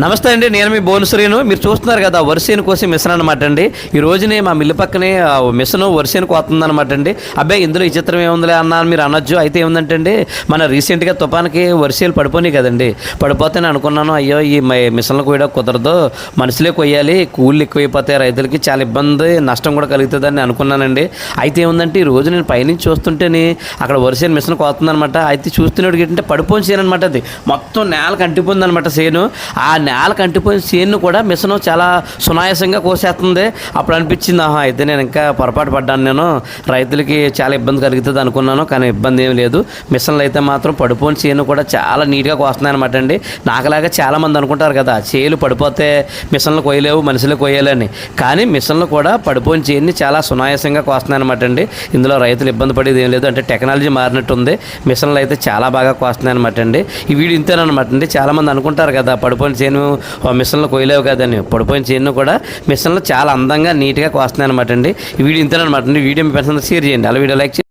నమస్తే అండి, నేను మీ బోనుశ్రీను. మీరు చూస్తున్నారు కదా వరిసేను కోసే మిషన్ అనమాట అండి. ఈ రోజునే మా మిల్లు పక్కనే మిషన్ వరిసేను కోస్తుందనమాట అండి. అబ్బాయి ఇందులో ఈ చిత్రం ఏముందిలే అన్న మీరు అనొచ్చు. అయితే ఏముందంటే అండి, మన రీసెంట్గా తుఫాన్కి వరిసేలు పడిపోయినాయి కదండి. పడిపోతే అనుకున్నాను, అయ్యో ఈ మిషన్లు కోయడం కుదరదు, మనుషులే కొయ్యాలి, కూలీలు ఎక్కువైపోతాయి, రైతులకి చాలా ఇబ్బంది, నష్టం కూడా కలుగుతుందని అనుకున్నానండి. అయితే ఏముందంటే ఈ రోజు నేను పైనుంచి చూస్తుంటేనే అక్కడ వరిసేను మిషన్ కోతుందనమాట. అయితే చూస్తున్నప్పుడు ఏంటంటే పడిపోయిన సేను అనమాట. అది మొత్తం నేలకు అంటిపోయింది అనమాట సేను. ఆ నేలకు అంటిపోయిన సేను కూడా మిషన్ చాలా సునాయాసంగా కోసేస్తుంది. అప్పుడు అనిపించింది, అయితే నేను ఇంకా పొరపాటు పడ్డాను, నేను రైతులకి చాలా ఇబ్బంది కలుగుతుంది అనుకున్నాను. కానీ ఇబ్బంది ఏం లేదు. మిషన్లు అయితే మాత్రం పడిపోయిన సేను కూడా చాలా నీట్గా కోస్తున్నాయి అనమాట అండి. నాకులాగా చాలామంది అనుకుంటారు కదా, చేలు పడిపోతే మిషన్లు కొయ్యలేవు, మనుషులు కొయ్యాలని. కానీ మిషన్లు కూడా పడిపోయిన చేన్ని చాలా సునాయాసంగా కోస్తున్నాయి అనమాట అండి. ఇందులో రైతులు ఇబ్బంది పడేది ఏం లేదు. అంటే టెక్నాలజీ మారినట్టుంది. మిషన్లు అయితే చాలా బాగా కోస్తున్నాయి అనమాట అండి. ఈ వీడియో ఇంతేనమాట అండి. చాలామంది అనుకుంటారు కదా, పడిపోయిన చేను మిషన్లు కొయ్యలేవు కదని. పడిపోయిన చేను కూడా మిషన్లు చాలా అందంగా నీట్గా కోస్తున్నాయి అనమాట అండి. ఈ వీడియో ఇంతేనమాట అండి. వీడియో మీ పెన్షన్ షేర్ చేయండి, అలా వీడియో లైక్ చేయండి.